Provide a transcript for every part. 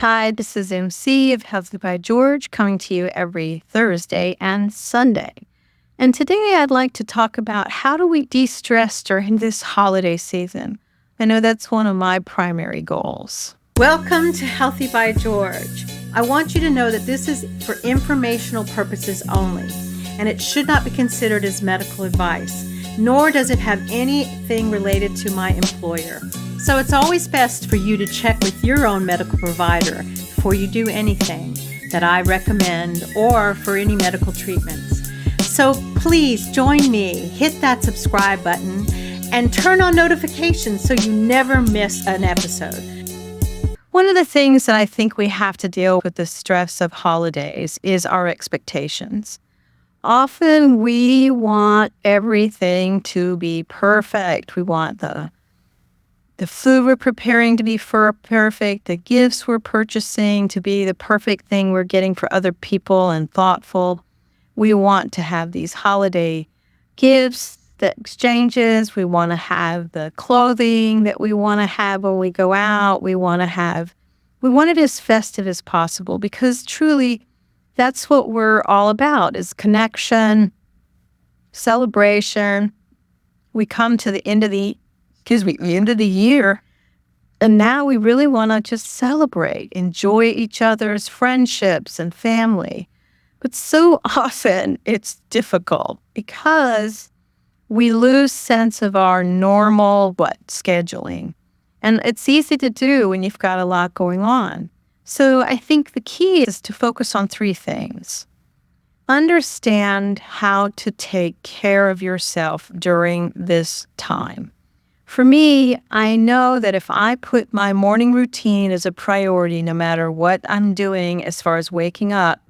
Hi, this is MC of Healthy by George coming to you every Thursday and Sunday. And today I'd like to talk about how do we de-stress during this holiday season. I know that's one of my primary goals. Welcome to Healthy by George. I want you to know that this is for informational purposes only, and it should not be considered as medical advice, nor does it have anything related to my employer. So it's always best for you to check with your own medical provider before you do anything that I recommend or for any medical treatments. So please join me, hit that subscribe button, and turn on notifications so you never miss an episode. One of the things that I think we have to deal with the stress of holidays is our expectations. Often we want everything to be perfect. We want the food we're preparing to be perfect, the gifts we're purchasing to be the perfect thing we're getting for other people and thoughtful. We want to have these holiday gifts, the exchanges. We want to have the clothing that we want to have when we go out. We want it as festive as possible because truly that's what we're all about is connection, celebration. We come to the end of the year, and now we really want to just celebrate, enjoy each other's friendships and family. But so often it's difficult because we lose sense of our normal scheduling. And it's easy to do when you've got a lot going on. So I think the key is to focus on three things. Understand how to take care of yourself during this time. For me, I know that if I put my morning routine as a priority, no matter what I'm doing as far as waking up,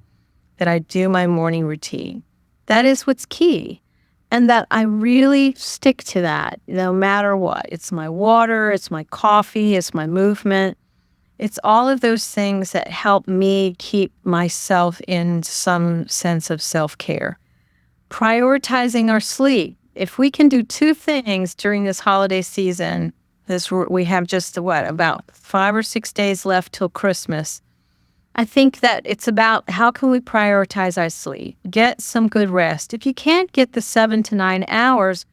that I do my morning routine. That is what's key. And that I really stick to that no matter what. It's my water, it's my coffee, it's my movement. It's all of those things that help me keep myself in some sense of self-care. Prioritizing our sleep. If we can do two things during this holiday season, we have just about 5 or 6 days left till Christmas. I think that it's about how can we prioritize our sleep, get some good rest. If you can't get the 7 to 9 hours,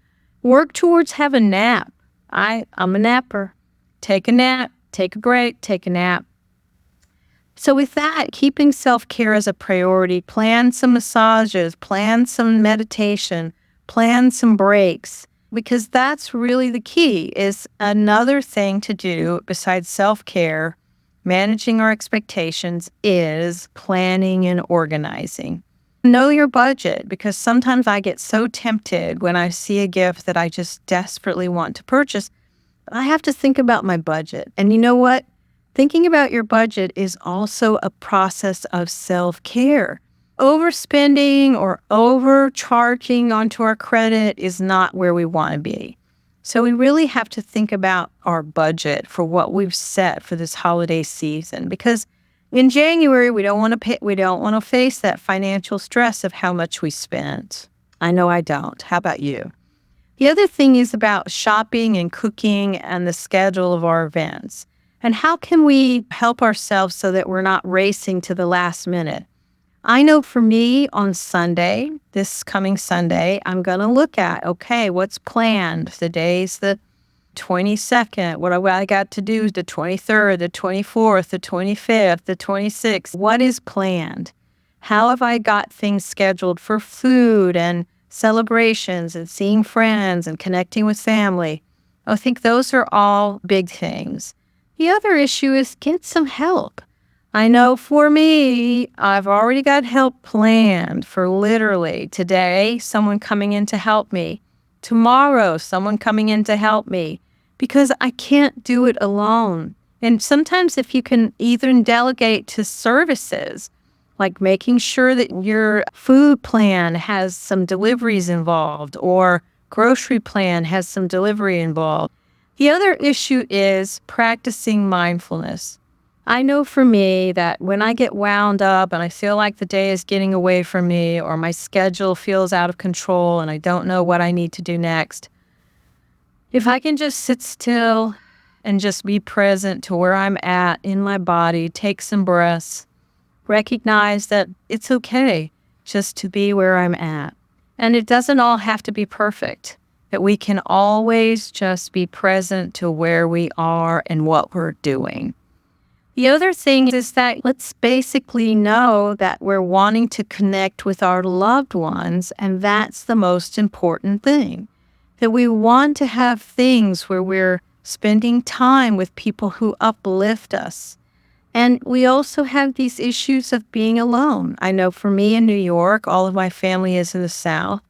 work towards have a nap. I'm a napper. Take a nap, take a break, take a nap. So with that, keeping self-care as a priority, plan some massages, plan some meditation, plan some breaks, because that's really the key is another thing to do besides self-care, managing our expectations is planning and organizing. Know your budget, because sometimes I get so tempted when I see a gift that I just desperately want to purchase. I have to think about my budget. And you know what? Thinking about your budget is also a process of self-care. Overspending or overcharging onto our credit is not where we want to be. So we really have to think about our budget for what we've set for this holiday season, because in January we don't want to face that financial stress of how much we spent. I know I don't. How about you? The other thing is about shopping and cooking and the schedule of our events. And how can we help ourselves so that we're not racing to the last minute? I know for me on Sunday, this coming Sunday, I'm going to look at, okay, what's planned? The day's the 22nd. What I got to do is the 23rd, the 24th, the 25th, the 26th. What is planned? How have I got things scheduled for food and celebrations and seeing friends and connecting with family? I think those are all big things. The other issue is get some help. I know for me, I've already got help planned for literally today, someone coming in to help me. Tomorrow, someone coming in to help me because I can't do it alone. And sometimes if you can either delegate to services, like making sure that your food plan has some deliveries involved or grocery plan has some delivery involved. The other issue is practicing mindfulness. I know for me that when I get wound up and I feel like the day is getting away from me or my schedule feels out of control and I don't know what I need to do next, if I can just sit still and just be present to where I'm at in my body, take some breaths, recognize that it's okay just to be where I'm at. And it doesn't all have to be perfect, that we can always just be present to where we are and what we're doing. The other thing is that let's basically know that we're wanting to connect with our loved ones, and that's the most important thing. That we want to have things where we're spending time with people who uplift us. And we also have these issues of being alone. I know for me in New York, all of my family is in the South.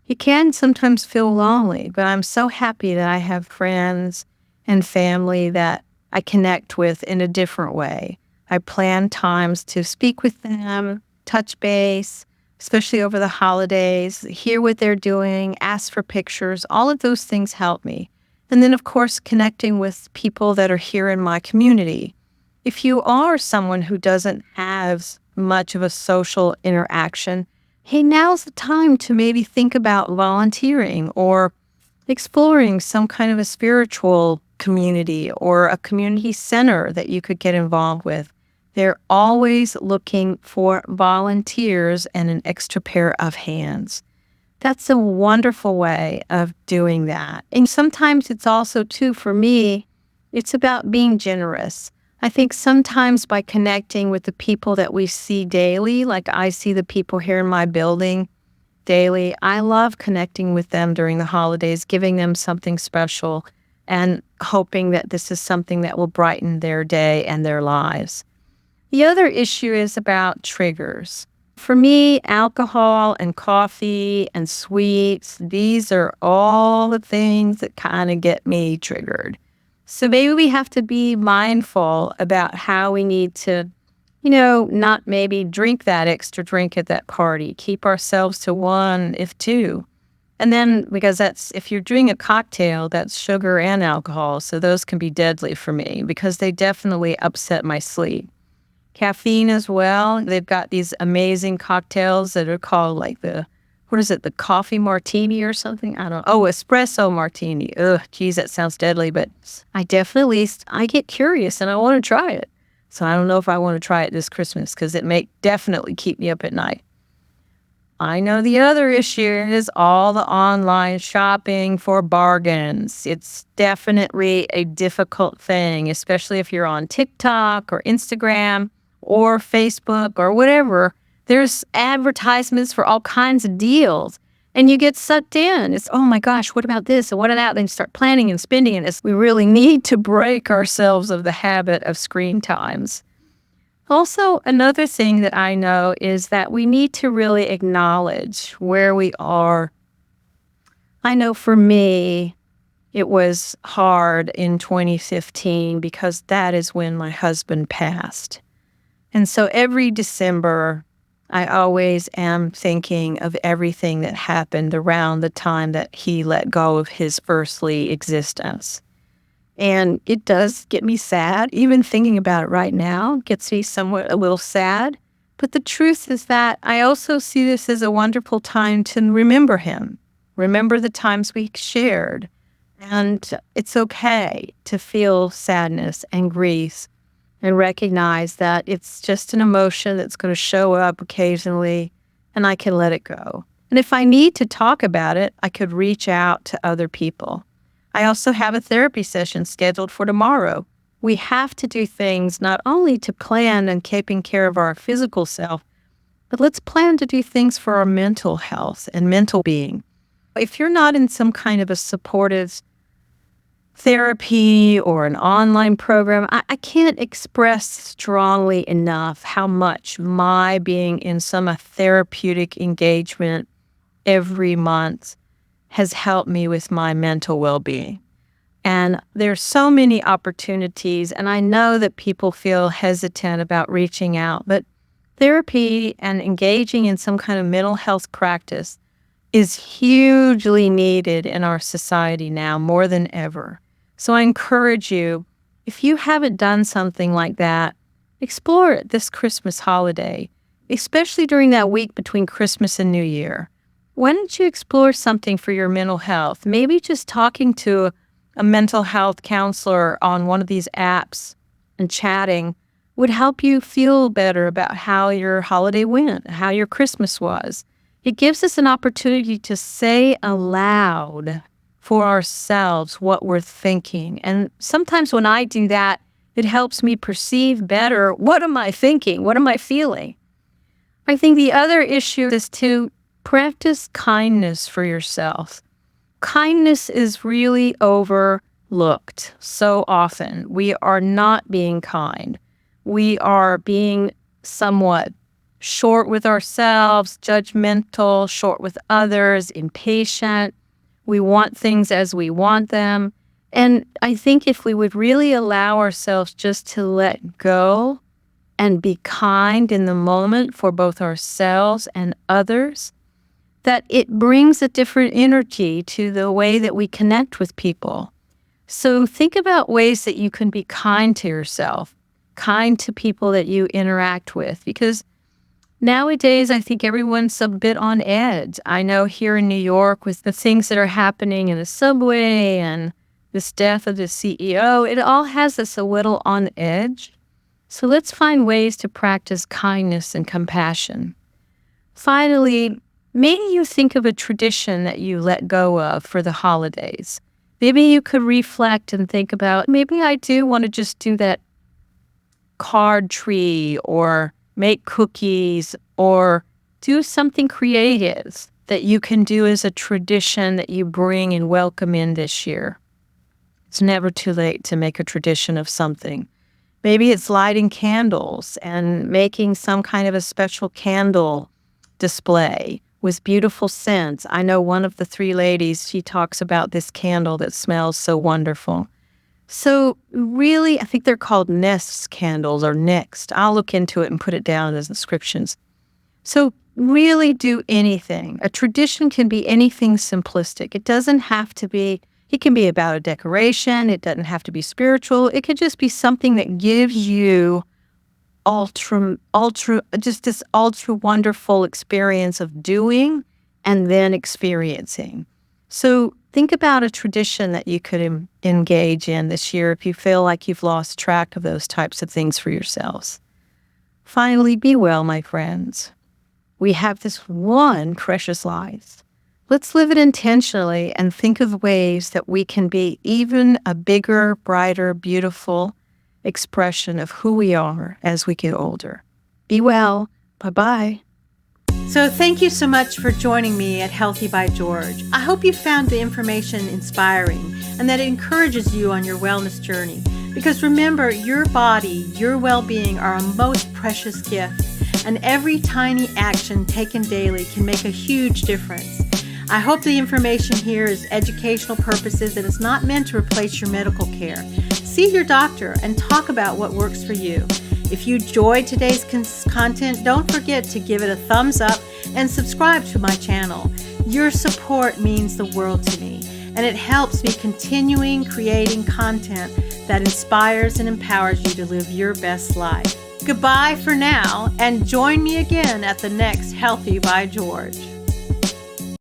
You can sometimes feel lonely, but I'm so happy that I have friends and family that I connect with in a different way. I plan times to speak with them, touch base, especially over the holidays, hear what they're doing, ask for pictures. All of those things help me. And then, of course, connecting with people that are here in my community. If you are someone who doesn't have much of a social interaction, hey, now's the time to maybe think about volunteering or exploring some kind of a spiritual community or a community center that you could get involved with. They're always looking for volunteers and an extra pair of hands. That's a wonderful way of doing that. And sometimes it's also, too, for me, it's about being generous. I think sometimes by connecting with the people that we see daily, like I see the people here in my building daily, I love connecting with them during the holidays, giving them something special and hoping that this is something that will brighten their day and their lives. The other issue is about triggers. For me, alcohol and coffee and sweets, these are all the things that kind of get me triggered. So maybe we have to be mindful about how we need to, not maybe drink that extra drink at that party. Keep ourselves to one, if two. And then, because if you're doing a cocktail, that's sugar and alcohol. So those can be deadly for me because they definitely upset my sleep. Caffeine as well. They've got these amazing cocktails that are called the coffee martini or something? I don't know. Oh, espresso martini. Ugh, geez, that sounds deadly, but I get curious and I want to try it. So I don't know if I want to try it this Christmas because it may definitely keep me up at night. I know the other issue is all the online shopping for bargains. It's definitely a difficult thing, especially if you're on TikTok or Instagram or Facebook or whatever. There's advertisements for all kinds of deals, and you get sucked in. It's, oh my gosh, what about this and what about that? Then you start planning and spending, and we really need to break ourselves of the habit of screen times. Also, another thing that I know is that we need to really acknowledge where we are. I know for me, it was hard in 2015 because that is when my husband passed. And so every December, I always am thinking of everything that happened around the time that he let go of his earthly existence. And it does get me sad. Even thinking about it right now gets me somewhat a little sad. But the truth is that I also see this as a wonderful time to remember him, remember the times we shared. And it's okay to feel sadness and grief and recognize that it's just an emotion that's going to show up occasionally, and I can let it go. And if I need to talk about it, I could reach out to other people. I also have a therapy session scheduled for tomorrow. We have to do things not only to plan and keeping care of our physical self, but let's plan to do things for our mental health and mental being. If you're not in some kind of a supportive therapy or an online program, I can't express strongly enough how much my being in some therapeutic engagement every month has helped me with my mental well-being. And there's so many opportunities, and I know that people feel hesitant about reaching out, but therapy and engaging in some kind of mental health practice is hugely needed in our society now more than ever. So I encourage you, if you haven't done something like that, explore it this Christmas holiday, especially during that week between Christmas and New Year. Why don't you explore something for your mental health? Maybe just talking to a mental health counselor on one of these apps and chatting would help you feel better about how your holiday went, how your Christmas was. It gives us an opportunity to say aloud for ourselves what we're thinking. And sometimes when I do that, it helps me perceive better, what am I thinking? What am I feeling? I think the other issue is to practice kindness for yourself. Kindness is really overlooked so often. We are not being kind. We are being somewhat short with ourselves, judgmental, short with others, impatient. We want things as we want them. And I think if we would really allow ourselves just to let go and be kind in the moment for both ourselves and others, that it brings a different energy to the way that we connect with people. So think about ways that you can be kind to yourself, kind to people that you interact with, because nowadays I think everyone's a bit on edge. I know here in New York with the things that are happening in the subway and this death of the CEO, it all has us a little on edge. So let's find ways to practice kindness and compassion. Finally, maybe you think of a tradition that you let go of for the holidays. Maybe you could reflect and think about, maybe I do want to just do that card tree or make cookies or do something creative that you can do as a tradition that you bring and welcome in this year. It's never too late to make a tradition of something. Maybe it's lighting candles and making some kind of a special candle display with beautiful scents. I know one of the three ladies, she talks about this candle that smells so wonderful. So really, I think they're called Nest candles or Next. I'll look into it and put it down as descriptions. So really do anything. A tradition can be anything simplistic. It doesn't have to be, it can be about a decoration. It doesn't have to be spiritual. It could just be something that gives you just this ultra wonderful experience of doing and then experiencing. So think about a tradition that you could engage in this year if you feel like you've lost track of those types of things for yourselves. Finally, be well, my friends. We have this one precious life. Let's live it intentionally and think of ways that we can be even a bigger, brighter, beautiful expression of who we are as we get older. Be well. Bye-bye. So thank you so much for joining me at Healthy by George. I hope you found the information inspiring and that it encourages you on your wellness journey. Because remember, your body, your well-being are a most precious gift, and every tiny action taken daily can make a huge difference. I hope the information here is educational purposes and is not meant to replace your medical care. See your doctor and talk about what works for you. If you enjoyed today's content, don't forget to give it a thumbs up and subscribe to my channel. Your support means the world to me, and it helps me continuing creating content that inspires and empowers you to live your best life. Goodbye for now, and join me again at the next Healthy by George.